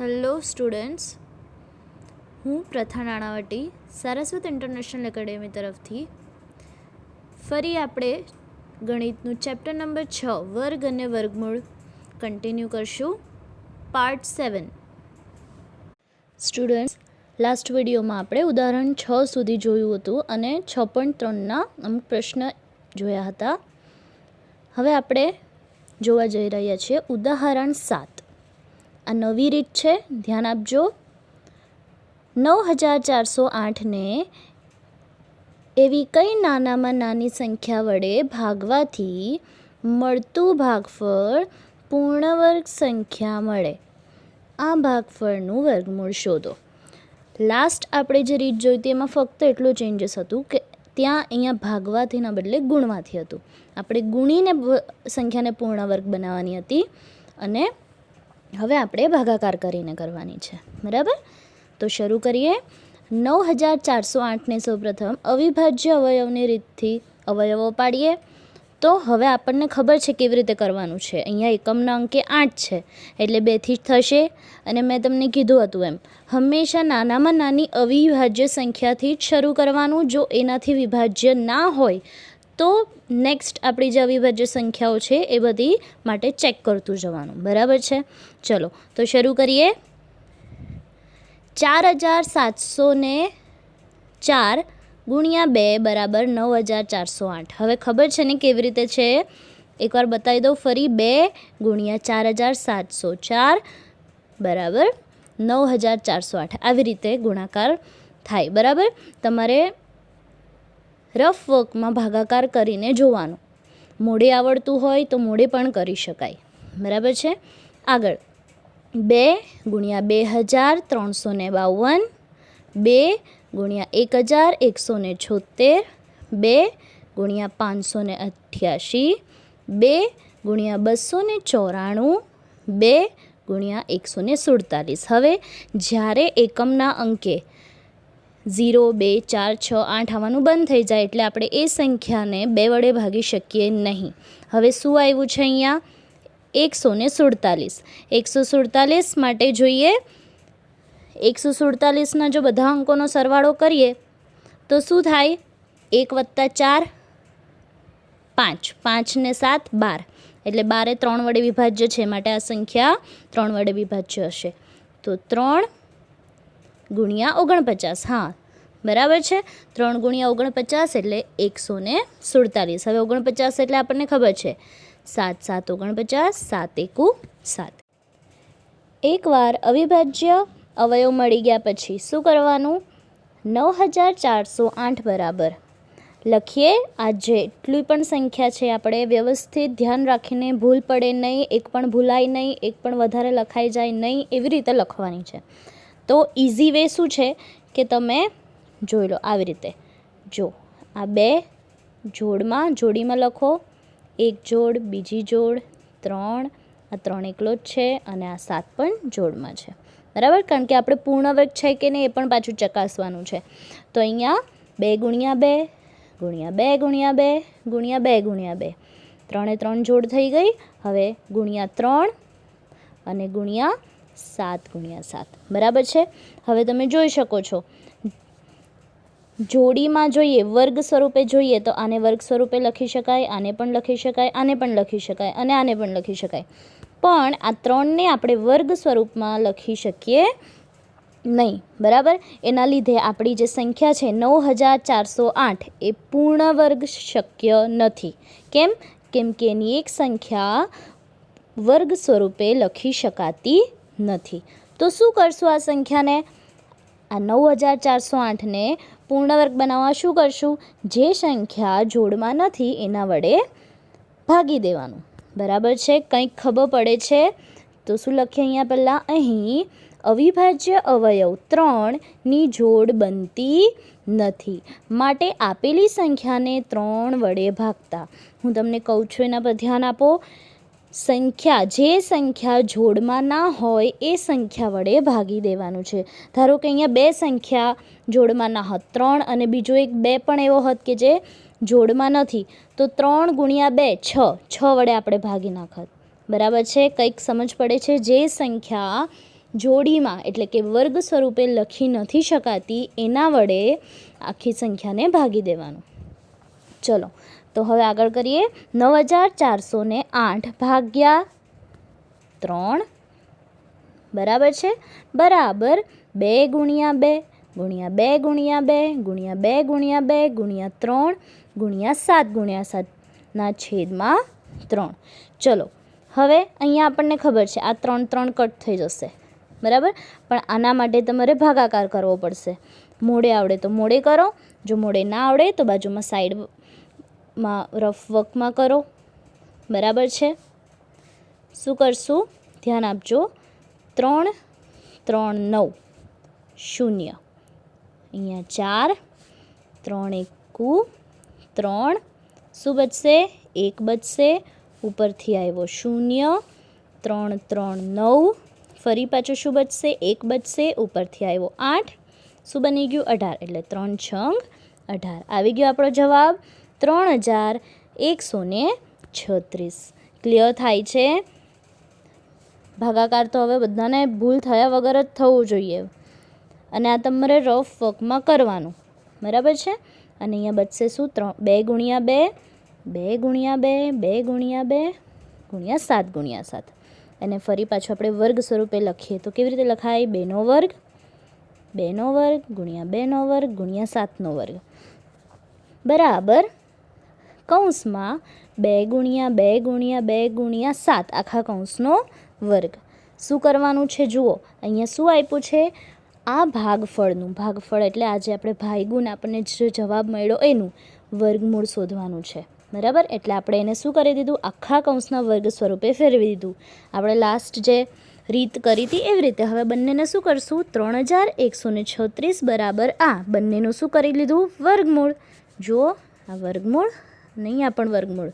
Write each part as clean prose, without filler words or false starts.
Hello students, હું પ્રથા Nanavati Saraswat international academy તરફથી ફરી આપણે ગણિતનું ચેપ્ટર નંબર 6 વર્ગ અને વર્ગમૂળ કન્ટિન્યુ કરશું. પાર્ટ 7. સ્ટુડન્ટ્સ, લાસ્ટ વિડીયોમાં આપણે ઉદાહરણ 6 સુધી જોયું હતું અને 6.3ના અમુક પ્રશ્ન જોયા હતા. હવે આપણે જોવા જઈ રહ્યા છીએ ઉદાહરણ 7. આ નવી રીત છે, ધ્યાન આપજો. 9408ને એવી કઈ નાનામાં નાની સંખ્યા વડે ભાગવાથી મળતું ભાગફળ પૂર્ણ વર્ગ સંખ્યા મળે. આ ભાગફળનું વર્ગમૂળ શોધો. લાસ્ટ આપણે જે રીત જોઈ હતી એમાં ફક્ત એટલું ચેન્જીસ હતું કે ત્યાં અહીંયા ભાગવાથીના બદલે ગુણવાથી હતું. આપણે ગુણીને સંખ્યાને પૂર્ણ વર્ગ બનાવવાની હતી અને હવે આપણે ભાગાકાર કરીને કરવાની છે, બરાબર? તો શરૂ કરીએ. 9408ને સૌપ્રથમ અવિભાજ્ય અવયવની રીતથી અવયવો પાડીએ. તો હવે આપણને ખબર છે કેવી રીતે કરવાનું છે. અહીંયા એકમના અંકે 8 છે એટલે 2થી જ થશે. અને મેં તમને કીધું હતું એમ હંમેશા નાનામાં નાની અવિભાજ્ય સંખ્યાથી જ શરૂ કરવાનું. જો એનાથી વિભાજ્ય ના હોય તો નેક્સ્ટ આપણી જે અવિભાજ્ય સંખ્યાઓ છે એ બધી માટે ચેક કરતું જવાનું, બરાબર છે? ચલો તો શરૂ કરીએ. 4704 ગુણ્યા 2 બરાબર 9408. હવે ખબર છે ને કેવી રીતે છે? એકવાર બતાવી દઉં ફરી. 2 ગુણ્યા 4704 બરાબર 9408. આવી રીતે ગુણાકાર થાય, બરાબર? તમારે રફ વર્કમાં ભાગાકાર કરીને જોવાનું. મોઢે આવડતું હોય તો મોઢે પણ કરી શકાય, બરાબર છે? આગળ 2 ગુણ્યા 2352, 2 ગુણ્યા 1176, 2 ગુણ્યા 588, 2 ગુણ્યા 294, 2 ગુણ્યા 147. હવે જ્યારે એકમના અંકે 0, 2, 4, 6, 8 આવવાનું બંધ થઈ જાય એટલે આપણે એ સંખ્યાને 2 વડે ભાગી શકીએ નહીં. હવે શું આવ્યું છે અહીંયા? 147. 147 માટે જોઈએ 147ના જો બધા અંકોનો સરવાળો કરીએ તો શું થાય? 1 + 4 5, 5 ને 7 12. એટલે 12 એ 3 વડે વિભાજ્ય છે માટે આ સંખ્યા 3 વડે વિભાજ્ય હશે. તો 3 ગુણ્યા 49. હા, બરાબર છે. 3 ગુણ્યા 49 એટલે 147. હવે 49 એટલે આપણને ખબર છે 7 7 49, 7 1 7. એકવાર અવિભાજ્ય અવયવ મળી ગયા પછી શું કરવાનું? 9408 બરાબર લખીએ. આ જેટલી પણ સંખ્યા છે આપણે વ્યવસ્થિત ધ્યાન રાખીને ભૂલ પડે નહીં, એક પણ ભૂલાય નહીં, એક પણ વધારે લખાઈ જાય નહીં, એવી રીતે લખવાની છે. તો ઇઝી વે શું છે કે તમે જોઈ લો આવી રીતે. જો આ 2 જોડીમાં લખો, એક જોડ, બીજી જોડ, 3, આ 3 એકલો જ છે અને આ 7 પણ જોડમાં છે, બરાબર? કારણ કે આપણે પૂર્ણ વર્ગ છે કે નહીં એ પણ પાછું ચકાસવાનું છે. તો અહીંયા 2 ગુણ્યા 2 ગુણ્યા 2 ગુણ્યા 2 ગુણ્યા 2 ગુણ્યા 2, 3 એ 3 જોડ થઈ ગઈ. હવે ગુણ્યા 3 અને ગુણ્યા 7 ગુણ્યા 7, બરાબર છે? હવે તમે જોઈ શકો છો જોડીમાં જોઈએ, વર્ગ સ્વરૂપે જોઈએ તો આને વર્ગ સ્વરૂપે લખી શકાય, આને પણ લખી શકાય, આને પણ લખી શકાય અને આને પણ લખી શકાય. પણ આ 3ને આપણે વર્ગ સ્વરૂપમાં લખી શકીએ નહીં, બરાબર? એના લીધે આપણી જે સંખ્યા છે 9408 એ પૂર્ણ વર્ગ શક્ય નથી. કેમ? કેમ કે એની એક સંખ્યા વર્ગ સ્વરૂપે લખી શકાતી નથી. તો શું કરશું આ સંખ્યાને? આ 9408ને પૂર્ણ વર્ગ બનાવવા શું કરશું? જે સંખ્યા જોડમાં નથી એના વડે ભાગી દેવાનું, બરાબર છે? કંઈક ખબર પડે છે તો શું લખીએ અહીંયા પહેલાં? અહીં અવિભાજ્ય અવયવ 3ની જોડ બનતી નથી માટે આપેલી સંખ્યાને 3 વડે ભાગતા. હું તમને કહું છું એના પર ધ્યાન આપો. જે સંખ્યા જોડમાં ના હોય એ સંખ્યા વડે ભાગી દેવાનું છે. ધારો કે અહીંયા 2 સંખ્યા જોડમાં ના હોત, 3 અને બીજો એક 2 પણ એવો હોત કે જે જોડમાં નથી, તો 3 ગુણ્યા 2 6 વડે આપણે ભાગી નાખત, બરાબર છે? કંઈક સમજ પડે છે? જે સંખ્યા જોડીમાં એટલે કે વર્ગ સ્વરૂપે લખી નથી શકાતી એના વડે આખી સંખ્યાને ભાગી દેવાનું. ચલો તો હવે આગળ કરીએ. 9408 ભાગ્યા 3 બરાબર છે, બરાબર 2 ગુણ્યા 2 ગુણ્યા 2 ગુણ્યા 2 ગુણ્યા 2 ગુણ્યા 2 ગુણ્યા 3 ગુણ્યા 7 ગુણ્યા 7 છેદમાં 3. ચલો હવે અહીંયા આપણને ખબર છે આ 3 3 કટ થઈ જશે, બરાબર, પણ આના માટે તમારે ભાગાકાર કરવો પડશે. મોડે આવડે તો મોડે કરો, જો મોડે ના આવડે તો બાજુમાં સાઈડમાં રફ વર્કમાં કરો, બરાબર છે. શું કરશું ધ્યાન આપજો. 3 3 9 0, અહીંયા 4 3 એકુ 3, શું બચશે 1 બચશે, ઉપરથી આવ્યો 0, 3 3 9, ફરી પાછું શું બચશે 1 બચશે, ઉપરથી આવ્યો 8, શું બની ગયું 18, એટલે 3 છંગ 18. આવી ગયો આપણો જવાબ 3136. ક્લિયર થાય છે? ભાગાકાર તો હવે બધાને ભૂલ થયા વગર જ થવું જોઈએ અને આ તમારે રફ વર્કમાં કરવાનું, બરાબર છે. અને અહીંયા બચશે શું 2 ગુણ્યા 2 2 ગુણ્યા 2 2 ગુણ્યા 2 ગુણ્યા 7 ગુણ્યા 7. અને ફરી પાછું આપણે વર્ગ સ્વરૂપે લખીએ તો કેવી રીતે લખાય? 2નો વર્ગ 2નો વર્ગ ગુણ્યા 2નો વર્ગ ગુણ્યા 7નો વર્ગ બરાબર કૌંસમાં 2 ગુણ્યા 2 ગુણ્યા 2 ગુણ્યા 7 આખા કૌંસનો વર્ગ. શું કરવાનું છે જુઓ, અહીંયા શું આપ્યું છે? આ ભાગફળનું, ભાગફળ એટલે આજે આપણે ભાગ્યું ને આપણને જે જવાબ મળ્યો એનું વર્ગમૂળ શોધવાનું છે, બરાબર. એટલે આપણે એને શું કરી દીધું? આખા કૌંસના વર્ગ સ્વરૂપે ફેરવી દીધું. આપણે લાસ્ટ જે રીત કરી હતી એવી રીતે હવે બંનેને શું કરશું? 3136 બરાબર આ બંનેનું શું કરી લીધું? વર્ગમૂળ. જુઓ આ વર્ગમૂળ અને અહીંયા પણ વર્ગમૂળ.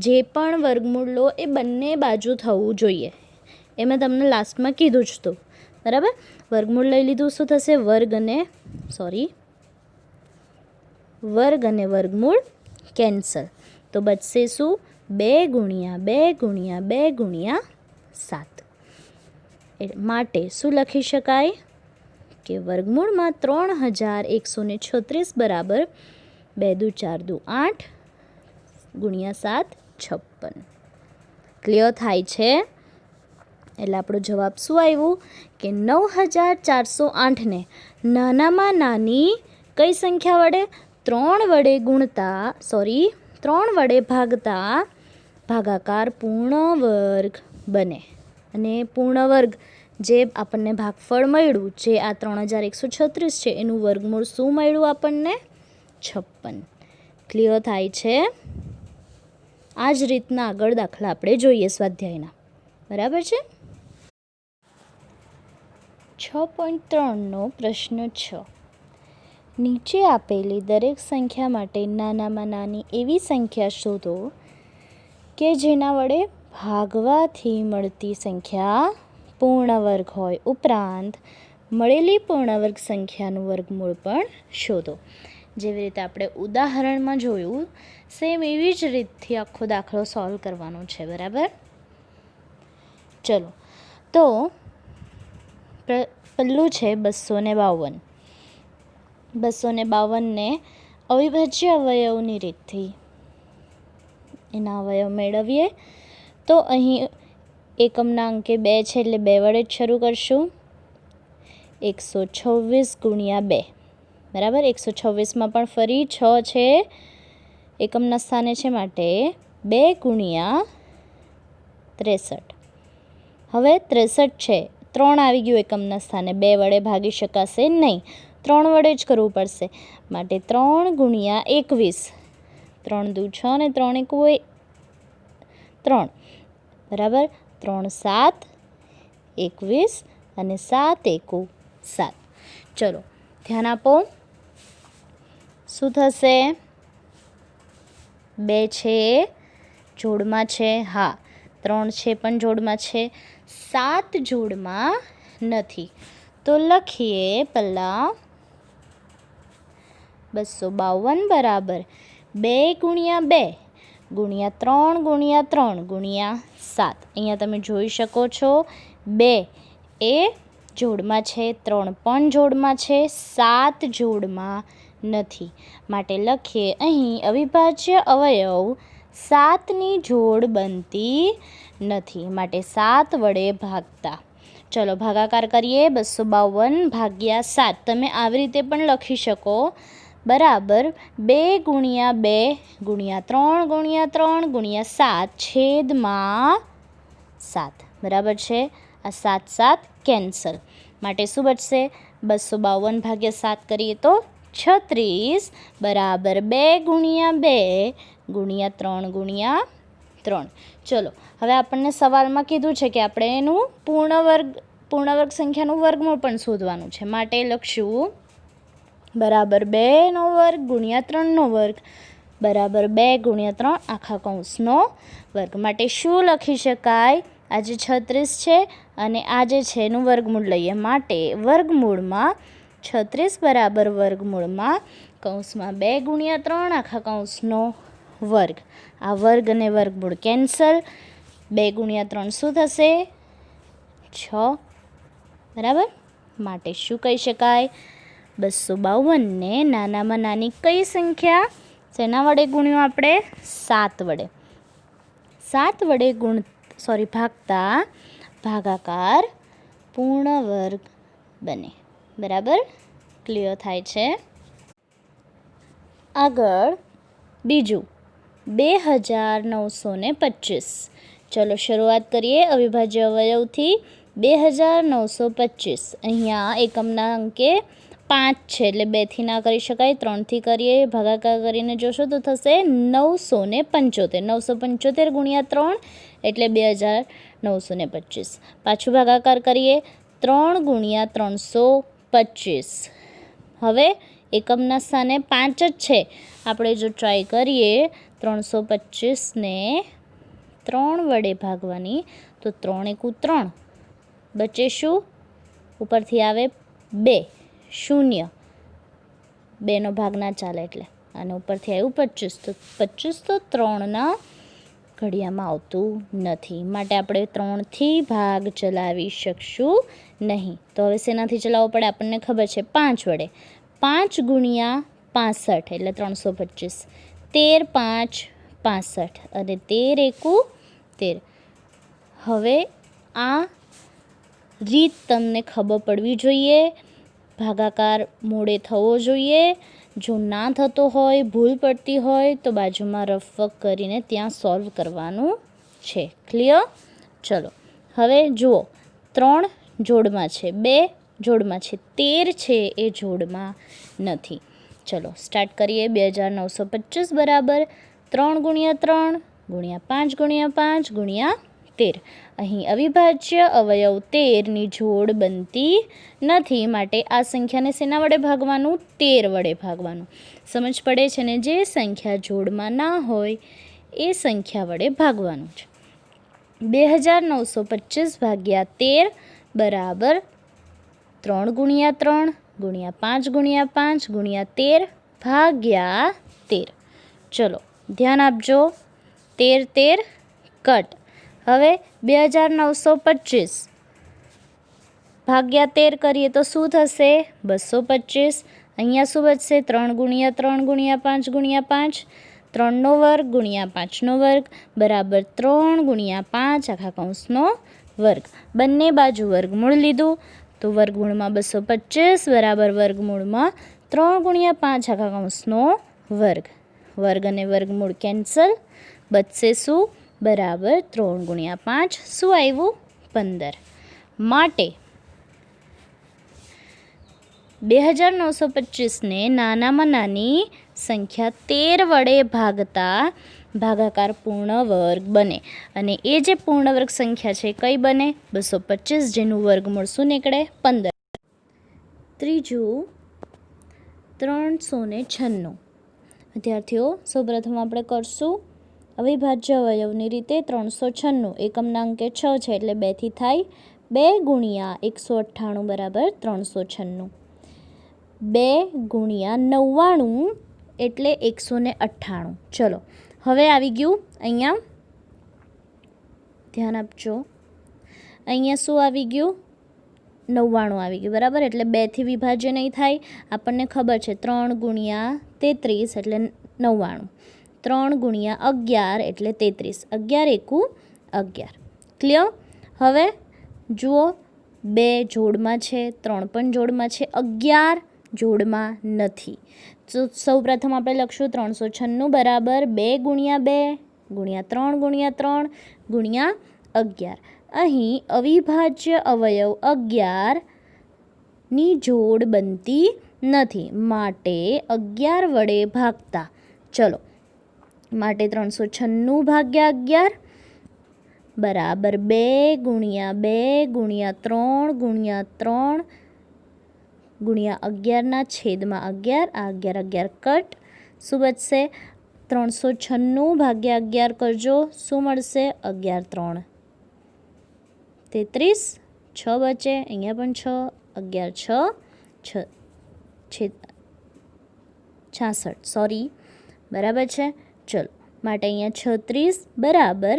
જે પણ વર્ગમૂળ લો એ બંને બાજુ થવું જોઈએ, એ મેં તમને લાસ્ટમાં કીધું જ હતું, બરાબર. વર્ગમૂળ લઈ લીધું, શું થશે? વર્ગ અને વર્ગમૂળ કેન્સલ, તો બચશે શું? 2 ગુણ્યા 2 ગુણ્યા 2 ગુણ્યા 7. માટે શું લખી શકાય કે વર્ગમૂળમાં 3136 બરાબર 2 દુ 4 દુ 8 ગુણ્યા 7 56. ક્લિયર થાય છે? એટલે આપણો જવાબ શું આવ્યું કે 9408ને નાનામાં નાની કઈ સંખ્યા વડે? 3 વડે ગુણતા 3 વડે ભાગતા ભાગાકાર પૂર્ણ વર્ગ બને. અને પૂર્ણ વર્ગ જે આપણને ભાગફળ મળ્યું જે આ 3136 છે એનું વર્ગમૂળ શું મળ્યું આપણને? 56. ક્લિયર થાય છે? આ જ રીતના આગળ દાખલા આપણે જોઈએ સ્વાધ્યાયના, બરાબર છે. 6.3નો પ્રશ્ન 6. નીચે આપેલી દરેક સંખ્યા માટે નાનામાં નાની એવી સંખ્યા શોધો કે જેના વડે ભાગવાથી મળતી સંખ્યા પૂર્ણ વર્ગ હોય, ઉપરાંત મળેલી પૂર્ણ વર્ગ સંખ્યાનું વર્ગમૂળ પણ શોધો. જેવી રીતે આપણે ઉદાહરણમાં જોયું સેમ એવી જ રીતથી આખો દાખલો સોલ્વ કરવાનો છે, બરાબર. ચલો તો પહેલું છે 252. 252ને અવિભાજ્ય અવયવની રીતથી એના અવયવ મેળવીએ તો અહીં એકમના અંકે 2 છે એટલે 2 વડે જ શરૂ કરશું. 126 ગુણ્યા 2 બરાબર. 126માં પણ ફરી 6 છે એકમના સ્થાને છે માટે 2 ગુણ્યા 63. હવે 63 છે, 3 આવી ગયું એકમના સ્થાને, 2 વડે ભાગી શકાશે નહીં, 3 વડે જ કરવું પડશે માટે 3 ગુણ્યા 21. 3 દુ 6 ને 3 એકુ 3 બરાબર. 3 7 21 અને 7 એકુ 7. ચલો ધ્યાન આપો, શું થશે? 2 છે જોડમાં છે, હા 3 છે પણ જોડમાં છે, 7 જોડમાં નથી. તો લખીએ પહેલાં 252 બરાબર 2 ગુણ્યા 2 ગુણ્યા 3 ગુણ્યા 3 ગુણ્યા 7. અહીંયા તમે જોઈ શકો છો 2 એ જોડમાં છે, 3 પણ જોડમાં છે, 7 જોડમાં નથી. માટે લખીએ અહીં અવિભાજ્ય અવયવ 7ની જોડ બનતી નથી. માટે 7 વડે ભાગતા. ચલો ભાગાકાર કરીએ. 252 ભાગ્યા 7 તમે આવી રીતે પણ લખી શકો બરાબર 2 ગુણ્યા 2 ગુણ્યા 3 ગુણ્યા 3 ગુણ્યા 7 છેદમાં 7 બરાબર છે. આ 7 7 કેન્સલ. માટે શું બચશે 252 ભાગ્યા 7 કરીએ તો 36 બરાબર 2 ગુણ્યા 2 ગુણ્યા 3 ગુણ્યા 3. ચલો હવે આપણને સવાલમાં કીધું છે કે આપણે એનું પૂર્ણવર્ગ સંખ્યાનું વર્ગમૂળ પણ શોધવાનું છે. માટે લખશું બરાબર 2નો વર્ગ ગુણ્યા 3નો વર્ગ બરાબર 2 ગુણ્યા 3 આખા કૌંસનો વર્ગ. માટે શું લખી શકાય? આ જે 36 છે અને આ જે છે એનું વર્ગમૂળ લઈએ. માટે વર્ગમૂળમાં 36 બરાબર વર્ગમૂળમાં કૌંસમાં 2 ગુણ્યા 3 આખા કૌંસનો વર્ગ. આ વર્ગ અને વર્ગમૂળ કેન્સલ. 2 ગુણ્યા 3 શું થશે? 6 બરાબર. માટે શું કહી શકાય? 252ને નાનામાં નાની કઈ સંખ્યા શેના વડે ગુણ્યું આપણે? 7 વડે. 7 વડે ભાગતા ભાગાકાર પૂર્ણ વર્ગ બને. બરાબર ક્લિયર થાય છે. આગળ બીજું 2925. ચલો શરૂઆત કરીએ અવિભાજ્ય અવયવથી. 2925 અહીંયા એકમના અંકે 5 છે એટલે 2થી ના કરી શકાય, 3થી કરીએ. ભાગાકાર કરીને જોશો તો થશે 975. 975 ગુણ્યા 3 એટલે 2925. પાછું ભાગાકાર કરીએ 3 ગુણ્યા 325. હવે એકમના સ્થાને 5 જ છે. આપણે જો ટ્રાય કરીએ 325ને 3 વડે ભાગવાની તો 3 એકુ 3 બચે શું? ઉપરથી આવે 2 0 2નો ભાગ ના ચાલે એટલે અને ઉપરથી આવ્યું 25 તો 25 તો 3ના ઘડિયામાં આવતું નથી. માટે આપણે 3થી ભાગ ચલાવી શકશું નહીં. તો હવે શેનાથી ચલાવવો પડે? આપણને ખબર છે 5 વડે. 5 ગુણ્યા 65 એટલે 325. 13 5 65 અને 13 એકુ 13. હવે આ રીત તમને ખબર પડવી જોઈએ. ભાગાકાર મોડે થવો જોઈએ. જો ના થતો હોય, ભૂલ પડતી હોય તો બાજુમાં રફવર્ક કરીને ત્યાં સોલ્વ કરવાનું છે. ક્લિયર? ચલો હવે જુઓ 3 જોડમાં છે, 2 જોડમાં છે, 13 છે એ જોડમાં નથી. ચલો સ્ટાર્ટ કરીએ. 2925 બરાબર 3 ગુણ્યા 3 ગુણ્યા 5 ગુણ્યા 5 ગુણ્યા 13. અહીં અવિભાજ્ય અવયવ 13ની જોડ બનતી નથી. માટે આ સંખ્યાને શેના વડે ભાગવાનું? 13 વડે ભાગવાનું. સમજ પડે છે ને? જે સંખ્યા જોડમાં ના હોય એ સંખ્યા વડે ભાગવાનું છે. 2925 ભાગ્યા 13 બરાબર 3 ગુણ્યા 3 ગુણ્યા 5 ગુણ્યા 5 ગુણ્યા 13 ભાગ્યા 13. ચલો ધ્યાન આપજો. 13 13 કટ. હવે 2925 ભાગ્યા 13 કરીએ તો શું થશે? 225. અહીંયા શું બચશે? 3 ગુણ્યા 3 ગુણ્યા 5 ગુણ્યા 5 3નો વર્ગ ગુણ્યા 5નો વર્ગ બરાબર 3 ગુણ્યા 5 આખા કૌંસનો વર્ગ. બંને બાજુ વર્ગમૂળ લીધું તો વર્ગમૂળમાં 225 બરાબર વર્ગમૂળમાં 3 ગુણ્યા 5 આખા કૌંસનો વર્ગ. વર્ગ અને વર્ગમૂળ કેન્સલ. બચશે શું? બરાબર 3 ગુણ્યા 5 શું આવ્યું? 15. માટે 2925ને નાનામાં નાની સંખ્યા 13 વડે ભાગતા ભાગાકાર પૂર્ણ વર્ગ બને. અને એ જે પૂર્ણ વર્ગ સંખ્યા છે કઈ બને? 225 જેનું વર્ગમૂળ શું નીકળે? 15. ત્રીજું 396. વિદ્યાર્થીઓ સૌપ્રથમ આપણે કરશું અવિભાજ્ય અવયવની રીતે. 396 એકમના અંકે 6 છે એટલે 2થી થાય. 2 ગુણ્યા 198 બરાબર 396. 2 ગુણ્યા 99 એટલે 198. ચલો હવે આવી ગયું. અહીંયા ધ્યાન આપજો. અહીંયા શું આવી ગયું? 99 આવી ગયું, બરાબર. એટલે 2થી વિભાજ્ય નહીં થાય. આપણને ખબર છે 3 ગુણ્યા 33 એટલે 99, 3 ગુણ્યા 11 એટલે 33, 11 એકુ 11. ક્લિયર? હવે જુઓ 2 જોડમાં છે, 3 પણ જોડમાં છે, 11 જોડમાં નથી. તો સૌ પ્રથમ આપણે લખશું 396 બરાબર 2 ગુણ્યા 2 ગુણ્યા 3 ગુણ્યા 3 ગુણ્યા 11. અહીં અવિભાજ્ય અવયવ 11ની જોડ બનતી નથી, માટે 11 વડે ભાગતા. ચલો, માટે 396 ભાગ્યા 11 બરાબર 2 ગુણ્યા 2 ગુણ્યા 3 ગુણ્યા 3 ગુણ્યા 11ના છેદમાં 11. આ 11 કટ. શું બચશે? 396 ભાગ્યા 11 કરજો. શું મળશે? 11 3 33, 6 બચે. અહીંયા પણ 6, 11 6 66, સોરી, બરાબર છે. ચલો, માટે અહીંયા 36 બરાબર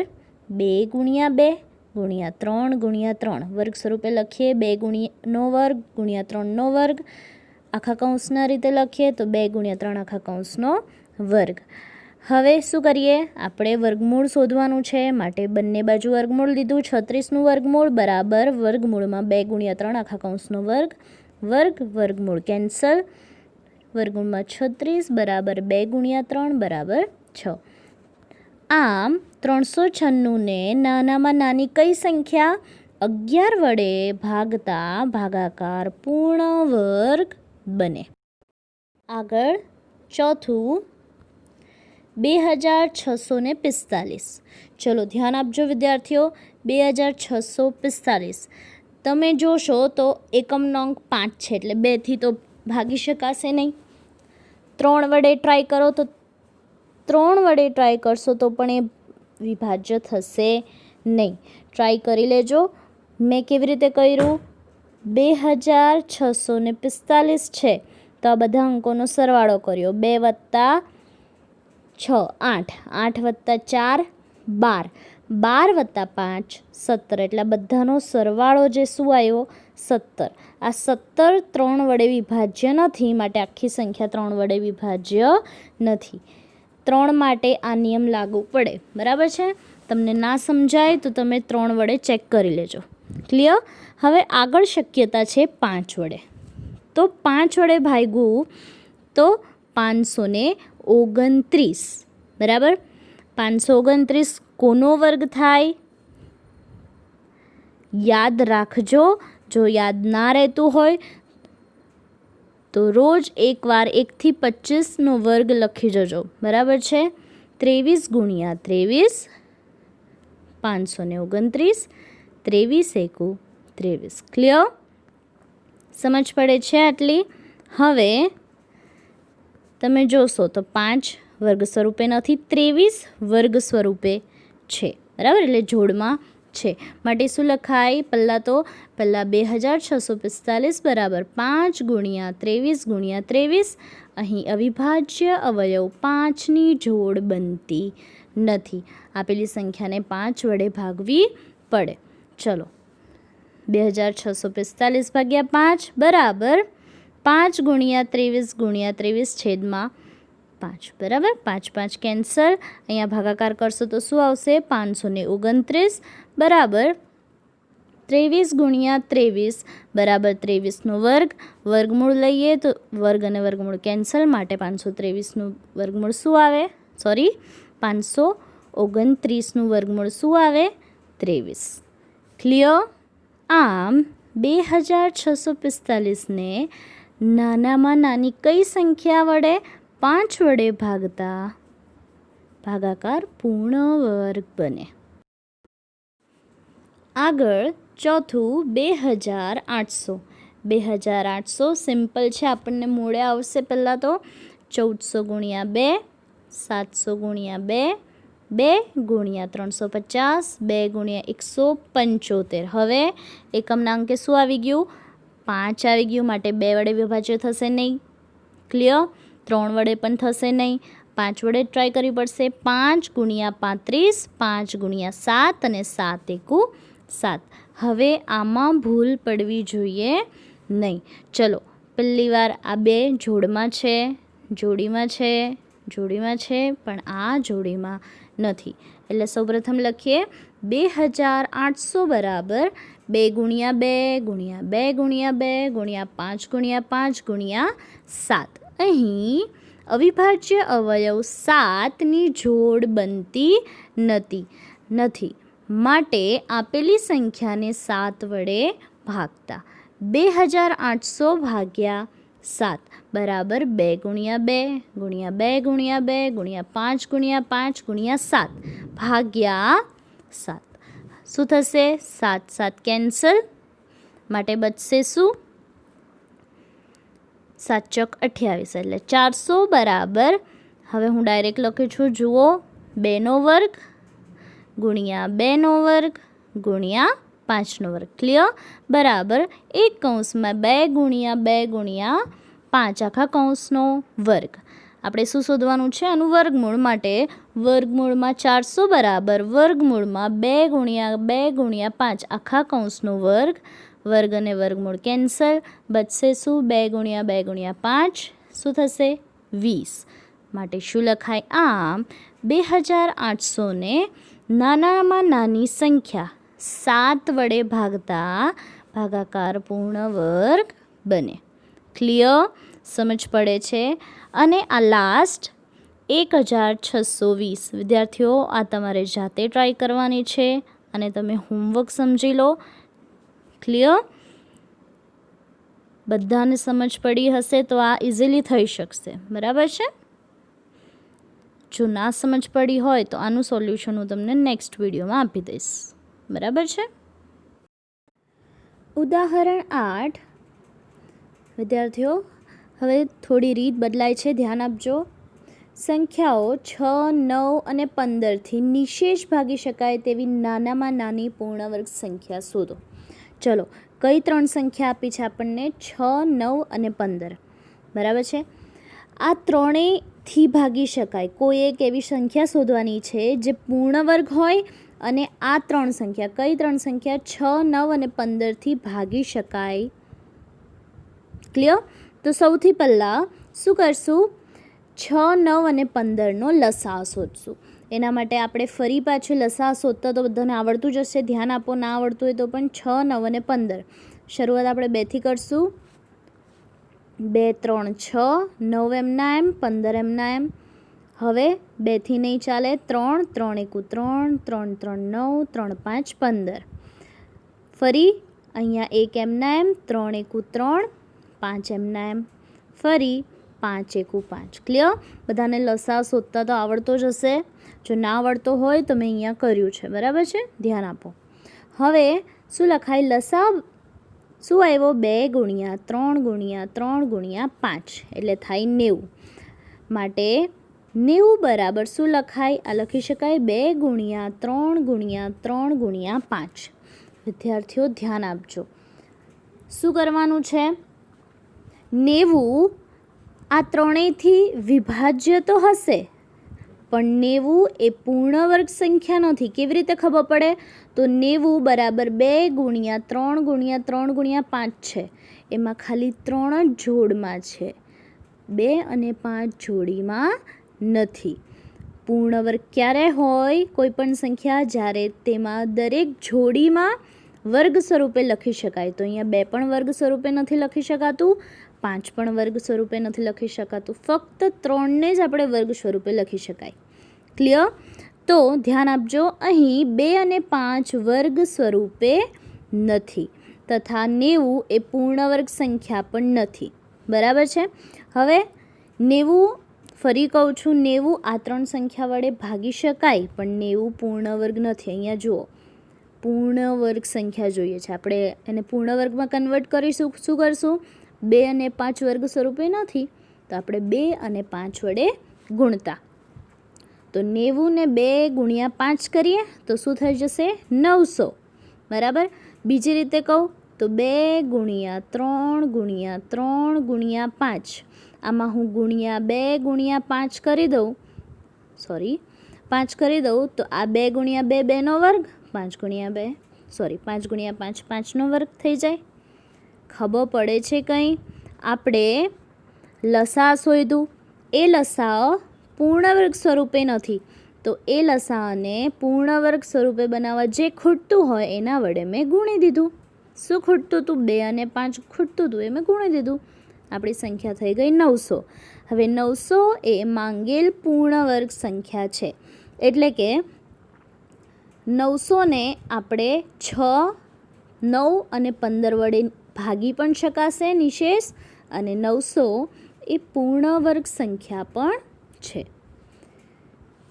2 ગુણ્યા 2 ગુણ્યા 3 ગુણ્યા 3 વર્ગ સ્વરૂપે લખીએ. 2 ગુણ્યાનો વર્ગ ગુણ્યા 3નો વર્ગ આખા કૌંસના રીતે લખીએ તો 2 ગુણ્યા 3 આખા કૌંસનો વર્ગ. હવે શું કરીએ? આપણે વર્ગમૂળ શોધવાનું છે, માટે બંને બાજુ વર્ગમૂળ લીધું. 36નું વર્ગમૂળ બરાબર વર્ગમૂળમાં 2 ગુણ્યા 3 આખા કૌંસનો વર્ગ, વર્ગમૂળ કેન્સલ. વર્ગમૂળમાં 36 બરાબર 2 ગુણ્યા 3 બરાબર 6. આમ 396ને નાનામાં નાની કઈ સંખ્યા 11 વડે ભાગતા ભાગાકાર પૂર્ણ વર્ગ બને. આગળ ચોથું 2645. ચલો ધ્યાન આપજો વિદ્યાર્થીઓ. 2645 તમે જોશો તો એકમનો અંક 5 છે, એટલે 2થી તો ભાગી શકાશે નહીં. 3 વડે ટ્રાય કરો તો 3 વડે ટ્રાય કરશો તો પણ એ વિભાજ્ય થશે નહીં. ટ્રાય કરી લેજો. મેં કેવી રીતે કર્યું? 2645 છે તો આ બધા અંકોનો સરવાળો કર્યો. 2 વત્તા 6 8, 8 વત્તા 4 12, 12 વત્તા 5 17. એટલે આ બધાનો સરવાળો જે શું આવ્યો? 17. આ 17 3 વડે વિભાજ્ય નથી, માટે આખી સંખ્યા 3 વડે વિભાજ્ય નથી. 3 માટે આ નિયમ લાગુ પડે, બરાબર છે. તમને ના સમજાય તો તમે 3 વડે ચેક કરી લેજો. ક્લિયર? હવે આગળ શક્યતા છે 5 વડે. તો 5 વડે ભાગ્યું તો 529, બરાબર. 529 કોનો વર્ગ થાય? યાદ રાખજો. જો યાદ ના રહેતું હોય તો રોજ એકવાર 1થી 25નો વર્ગ લખી જજો, બરાબર છે. 23 ગુણ્યા 23 529, 23 એકુ 23. ક્લિયર? સમજ પડે છે આટલી? હવે તમે જોશો તો 5 વર્ગ સ્વરૂપે નથી, 23 વર્ગ સ્વરૂપે છે, બરાબર. એટલે જોડમાં છે, માટે શું લખાય? પહેલાં 2645 બરાબર 5 ગુણ્યા 23 ગુણ્યા 23. અહીં અવિભાજ્ય અવયવ 5ની જોડ બનતી નથી. આપેલી સંખ્યાને 5 વડે ભાગવી પડે. ચલો, 2645 ભાગ્યા 5 બરાબર 5 ગુણ્યા 23 ગુણ્યા 23 છેદમાં 5, બરાબર. 5 5 કેન્સલ. અહીંયા ભાગાકાર કરશો તો શું આવશે? 529 બરાબર 23 ગુણ્યા 23 બરાબર 23નો વર્ગ. વર્ગમૂળ લઈએ તો વર્ગ અને વર્ગમૂળ કેન્સલ, માટે 523નું વર્ગમૂળ શું આવે? સોરી, 529નું વર્ગમૂળ શું આવે? 23. ક્લિયર? આમ 2645ને નાનામાં નાની કઈ સંખ્યા વડે 5 વડે ભાગતા ભાગાકાર પૂર્ણ વર્ગ બને. આગળ ચોથું 2800. 2800 સિમ્પલ છે, આપણને મોડે આવશે. પહેલાં તો 1400 ગુણ્યા 2, 700 ગુણ્યા 2, 2 ગુણ્યા 350, 2 ગુણ્યા 175. હવે એકમના અંકે શું આવી ગયું? 5 આવી ગયું, માટે 2 વડે વિભાજ્ય થશે નહીં. ક્લિયર? 3 વડે પણ થશે નહીં. 5 વડે ટ્રાય કરવી પડશે. 5 ગુણ્યા 35, 5 ગુણ્યા 7 અને 7 એકુ 7. હવે આમાં ભૂલ પડવી જોઈએ નહીં. ચલો, પહેલી વાર આ બે જોડમાં છે, જોડીમાં છે, જોડીમાં છે, પણ આ જોડીમાં નથી. એટલે સૌપ્રથમ લખીએ 2800 બરાબર 2 ગુણ્યા 2 ગુણ્યા 2 ગુણ્યા 2 ગુણ્યા 5 ગુણ્યા 5 ગુણ્યા 7. અહીં અવિભાજ્ય અવયવ 7ની જોડ બનતી નથી. માટે આપેલી સંખ્યાને 7 વડે ભાગતા 2800 ભાગ્યા 7 બરાબર 2 ગુણ્યા 2 ગુણ્યા 2 ગુણ્યા 2 ગુણ્યા 5 ગુણ્યા 5 ગુણ્યા 7 ભાગ્યા 7. શું થશે? 7 7 કેન્સલ, માટે બચશે શું? 7 ચોક 28 એટલે 400 બરાબર, હવે હું ડાયરેક્ટ લખું છું, જુઓ, 2નો વર્ગ ગુણ્યા 2નો વર્ગ ગુણ્યા 5નો વર્ગ. ક્લિયર? બરાબર 1 કૌંસમાં 2 ગુણ્યા 2 ગુણ્યા 5 આખા કૌંસનો વર્ગ. આપણે શું શોધવાનું છે? આનું વર્ગમૂળ. માટે વર્ગમૂળમાં 400 બરાબર વર્ગમૂળમાં 2 ગુણ્યા 2 ગુણ્યા 5 આખા કૌંસનો વર્ગ. વર્ગ અને વર્ગમૂળ કેન્સલ, બચશે શું? 2 ગુણ્યા 2 ગુણ્યા 5 શું થશે? 20. માટે શું લખાય? આમ 2800ને નાનામાં નાની સંખ્યા 7 વડે ભાગતા ભાગાકાર પૂર્ણ વર્ગ બને. ક્લિયર? સમજ પડે છે? અને આ લાસ્ટ 1620. વિદ્યાર્થીઓ, આ તમારે જાતે ટ્રાય કરવાની છે અને તમે હોમવર્ક સમજી લો. ક્લિયર? બધાને સમજ પડી હશે તો આ ઇઝીલી થઈ શકશે. બરાબર છે? જો ના સમજ પડી હોય તો આનું સોલ્યુશન હું તમને નેક્સ્ટ વિડીયોમાં આપી દઈશ. બરાબર છે? ઉદાહરણ 8. વિદ્યાર્થીઓ, હવે થોડી રીત બદલાય છે, ધ્યાન આપજો. સંખ્યાઓ 6, 9 અને 15થી નિશેષ ભાગી શકાય તેવી નાનામાં નાની પૂર્ણવર્ગ સંખ્યા શોધો. ચલો, કઈ 3 સંખ્યા આપી છે આપણને? 6, 9 અને 15. બરાબર છે? આ ત્રણેયથી ભાગી શકાય કોઈ એક એવી સંખ્યા શોધવાની છે જે પૂર્ણવર્ગ હોય અને આ 3 સંખ્યા, કઈ 3 સંખ્યા? 6, 9 અને 15થી ભાગી શકાય. ક્લિયર? તો સૌથી પહેલાં શું કરશું? 6, 9 અને 15નો લસા શોધશું. એના માટે આપણે ફરી પાછું લસા શોધતા તો બધાને આવડતું જ હશે. ધ્યાન આપો, ના આવડતું હોય તો પણ 6, 9 અને 15. શરૂઆત આપણે 2થી કરશું. 2 3 6, 9 એમના એમ, 15 એમના એમ. હવે 2થી નહીં ચાલે, 3 3 1 3, 3 3 9, 3 5 15. ફરી અહીંયા 1 એમના એમ, 3 1 3, 5 એમના એમ. ફરી 5 1 5. ક્લિયર? બધાને લસા શોધતા તો આવડતો જ હશે. જો ના આવડતો હોય તો મેં અહીંયા કર્યું છે. બરાબર છે? ધ્યાન આપો. હવે શું લખાય? લસા શું આવ્યો? 2 ગુણ્યા 3 ગુણ્યા 3 ગુણ્યા 5 એટલે થાય 90. માટે 90 બરાબર શું લખાય? આ લખી શકાય 2 ગુણ્યા 3 ગુણ્યા 3 ગુણ્યા 5. વિદ્યાર્થીઓ ધ્યાન આપજો. શું કરવાનું છે? 90 આ ત્રણેયથી વિભાજ્ય તો હશે, પણ 90 એ પૂર્ણવર્ગ સંખ્યા નથી. કેવી રીતે ખબર પડે? તો 90 બરાબર 2 ગુણ્યા 3 ગુણ્યા 3 ગુણ્યા 5 છે. એમાં ખાલી 3 જ જોડમાં છે, 2 અને 5 જોડીમાં નથી. પૂર્ણવર્ગ ક્યારે હોય કોઈ પણ સંખ્યા? જ્યારે તેમાં દરેક જોડીમાં વર્ગ સ્વરૂપે લખી શકાય. તો અહીંયા 2 પણ વર્ગ સ્વરૂપે નથી લખી શકાતું, 5 પણ વર્ગ સ્વરૂપે નથી લખી શકાતું. ફક્ત 3ને જ આપણે વર્ગ સ્વરૂપે લખી શકાય. ક્લિયર? તો ધ્યાન આપજો, અહીં 2 અને 5 વર્ગ સ્વરૂપે નથી તથા 90 એ પૂર્ણવર્ગ સંખ્યા પણ નથી. બરાબર છે? હવે 90, ફરી કહું છું, 90 આ 3 સંખ્યા વડે ભાગી શકાય, પણ 90 પૂર્ણવર્ગ નથી. અહીંયા જુઓ, પૂર્ણવર્ગ સંખ્યા જોઈએ છે. આપણે એને પૂર્ણવર્ગમાં કન્વર્ટ કરીશું. શું કરશું? 2 અને 5 વર્ગ સ્વરૂપે નથી, તો આપણે 2 અને 5 વડે ગુણતા. તો 90 ને 2 ગુણ્યા 5 કરીએ તો શું થઈ જશે? 900. બરાબર? બીજી રીતે કહું તો 2 ગુણ્યા 3 ગુણ્યા 3 ગુણ્યા 5. આમાં હું ગુણ્યા 2 ગુણ્યા 5 કરી દઉં, 5 કરી દઉં તો આ 2 ગુણ્યા 2 2નો વર્ગ, 5 ગુણ્યા 2 સોરી 5 ગુણ્યા 5 5નો વર્ગ થઈ જાય. ખબર પડે છે કંઈ? આપણે લસા શોધ્યું, એ લસા પૂર્ણ વર્ગ સ્વરૂપે નથી, તો એ લસાને પૂર્ણ વર્ગ સ્વરૂપે બનાવવા જે ખૂટતું હોય એના વડે મેં ગુણી દીધું. શું ખૂટતું હતું? 2 અને 5 ખૂટતું હતું, એ મેં ગુણી દીધું. આપણી સંખ્યા થઈ ગઈ 900. હવે 900 એ માંગેલ પૂર્ણ વર્ગ સંખ્યા છે, એટલે કે 900ને આપણે 6, 9 અને 15 વડે ભાગી પણ શકાશે નિશેષ, અને 900 એ પૂર્ણ વર્ગ સંખ્યા પણ છે.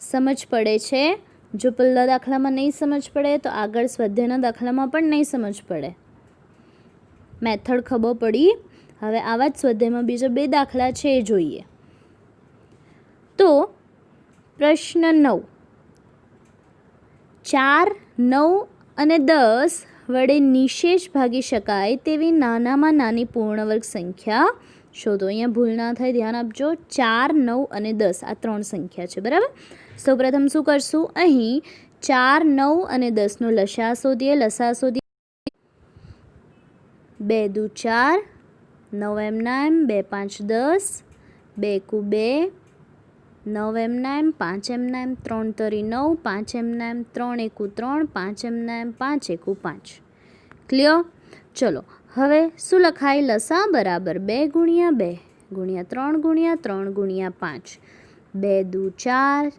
સમજ પડે છે? જો પહેલા દાખલામાં નહીં સમજ પડે તો આગળ સ્વાધ્યાયના દાખલામાં પણ નહીં સમજ પડે. મેથડ ખબર પડી? હવે આવા જ સ્વાધ્યાયમાં બીજા 2 દાખલા છે એ જોઈએ. તો પ્રશ્ન 9, 4, 9 અને 10 વડે નિશેષ ભાગી શકાય તેવી નાનામાં નાની પૂર્ણ વર્ગ સંખ્યા શોધો. અહીંયા ભૂલ ના થાય, ધ્યાન આપજો. 4, 9 અને 10 આ 3 સંખ્યા છે, બરાબર. સૌપ્રથમ શું કરશું? અહીં 4, 9 અને 10નો લસા શોધીએ. 2 દુ 4, 9 એમ 9, 2 5 10, 2 એકુ 2, 9 એમ 9, 5 એમ 9, 3 તરી 9, 5 એમ 9, 3 એકુ 3, 5 એમ 9, 5 એકુ 5. ક્લિયર? ચલો હવે શું લખાય? લસા બરાબર 2 ગુણ્યા 2 ગુણ્યા 3 ગુણ્યા 3 ગુણ્યા 5. 2 દુ 4,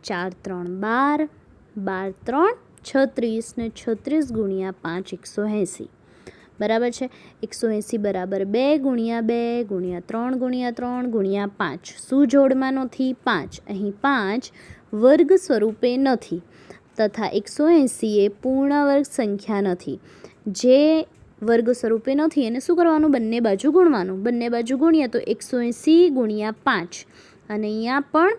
4 3 12, 12 3 36 ને 36 ગુણ્યા 5 180. બરાબર છે. 180 બરાબર 2 ગુણ્યા 2 ગુણ્યા 3 ગુણ્યા 3 ગુણ્યા 5. શું જોડમાં નથી? 5. અહીં 5 વર્ગ સ્વરૂપે નથી, તથા 180 એ પૂર્ણ વર્ગ સંખ્યા નથી. જે વર્ગ સ્વરૂપે નથી એને શું કરવાનું? બંને બાજુ ગુણવાનું. બંને બાજુ ગુણીએ તો 180 ગુણ્યા 5, અને અહીંયા પણ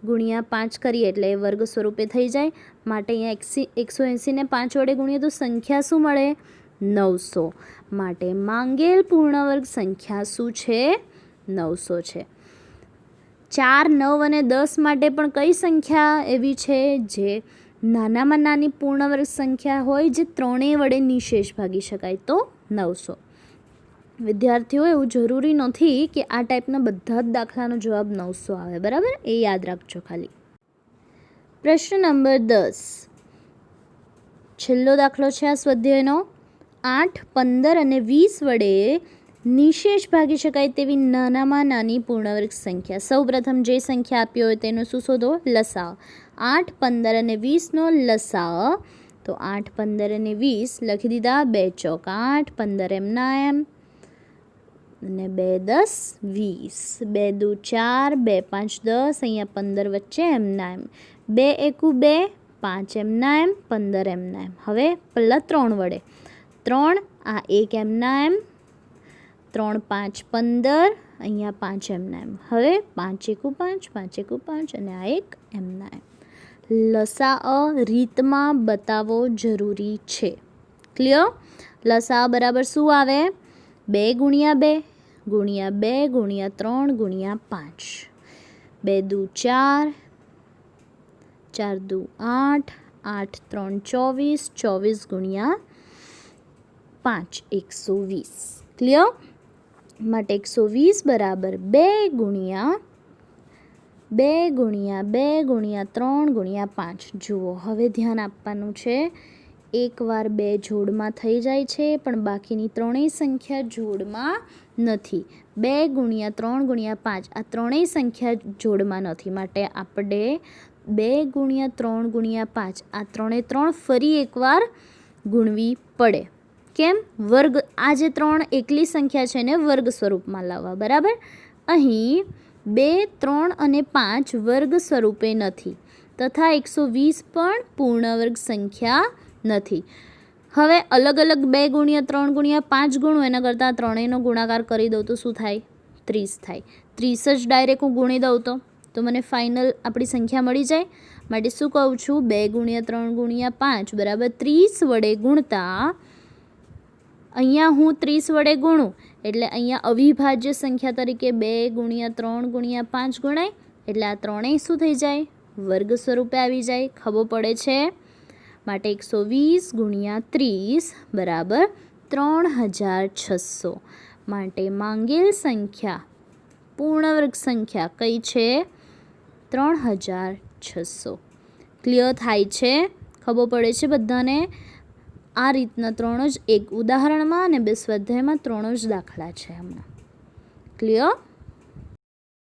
ગુણ્યા 5 કરીએ એટલે એ વર્ગ સ્વરૂપે થઈ જાય. માટે અહીંયા 180 ને 5 વડે ગુણીએ તો સંખ્યા શું મળે? 900. માટે માંગેલ પૂર્ણ વર્ગ સંખ્યા શું છે? 900 છે. 4, 9 અને 10 માટે પણ કઈ સંખ્યા એવી છે જે નાનામાં નાની પૂર્ણ વર્ગ સંખ્યા હોય, જે ત્રણેય વડે નિશેષ ભાગી શકાય? તો 900. વિદ્યાર્થીઓ, એવું જરૂરી નથી કે આ ટાઈપના બધા જ દાખલાનો જવાબ 900 આવે, બરાબર? એ યાદ રાખજો ખાલી. પ્રશ્ન નંબર 10, છેલ્લો દાખલો છે આ સ્વાધ્યાયનો. 8, 15 અને 20 વડે નિશેષ ભાગી શકાય તેવી નાનામાં નાની પૂર્ણવર્ગ સંખ્યા. સૌપ્રથમ જે સંખ્યા આપી હોય તેનો શું શોધો? લસા. 8, 15 અને 20નો લસા. તો 8, 15 અને 20 લખી દીધા. 2 ચોક 8, 15 એમના એમ અને 2 10 20. 2 દુ 4, 2 5 10, અહીંયા 15 વચ્ચે એમના એમ. 2 એકુ 2, 5 એમના એમ, 15 એમના એમ. હવે પહેલાં 3 વડે. 3 આ 1 એમના એમ, 3 5 15, અહીંયા 5 એમના એમ. હવે 5 એકુ 5, 5 એકુ 5 અને આ 1 એમના એમ. લસા રીતમાં બતાવવો જરૂરી છે. ક્લિયર? લસા બરાબર શું આવે? 2 ગુણ્યા 2 ગુણ્યા 2 ગુણ્યા 3 ગુણ્યા 5. 2 દુ 4, 4 દુ 8, 8 3 24, 24 ગુણ્યા 5 120. ક્લિયર? માટે 120 બરાબર 2 ગુણ્યા 2 ગુણ્યા 2 ગુણ્યા 3 ગુણ્યા 5. જુઓ, હવે ધ્યાન આપવાનું છે. એકવાર 2 જોડમાં થઈ જાય છે, પણ બાકીની ત્રણેય સંખ્યા જોડમાં નથી. 2 ગુણ્યા 3 ગુણ્યા 5 આ ત્રણેય સંખ્યા જોડમાં નથી. માટે આપણે 2 ગુણ્યા 3 ગુણ્યા 5 આ 3 ફરી એકવાર ગુણવી પડે. કેમ? વર્ગ, આ જે 3 એકલી સંખ્યા છે ને વર્ગ સ્વરૂપમાં લાવવા. બરાબર? અહીં 2, 3 અને 5 વર્ગ સ્વરૂપે નથી, તથા 120 પણ પૂર્ણ વર્ગ સંખ્યા નથી. હવે અલગ અલગ 2 ગુણ્યા 3 ગુણ્યા 5 ગુણું, એના કરતાં ત્રણેયનો ગુણાકાર કરી દઉં તો શું થાય? 30 થાય. 30 જ ડાયરેક્ટ હું ગુણી દઉં તો મને ફાઇનલ આપણી સંખ્યા મળી જાય. માટે શું કહું છું? 2 ગુણ્યા 3 ગુણ્યા 5 બરાબર 30 વડે ગુણતા, અહીંયા હું 30 વડે ગુણું એટલે અહીંયા અવિભાજ્ય સંખ્યા તરીકે 2 ગુણ્યા 3 ગુણ્યા 5 ગુણાય, એટલે આ ત્રણેય શું થઈ જાય? વર્ગ સ્વરૂપે આવી જાય. ખબર પડે છે? માટે 120 ગુણ્યા 30 બરાબર 3600. માટે માંગેલ સંખ્યા પૂર્ણવર્ગ સંખ્યા કઈ છે? 3600. ક્લિયર થાય છે? ખબર પડે છે બધાને? આ રીતના 3 જ એક ઉદાહરણમાં અને 2 સ્વાધ્યાયમાં 3 જ દાખલા છે હમણાં. ક્લિયર?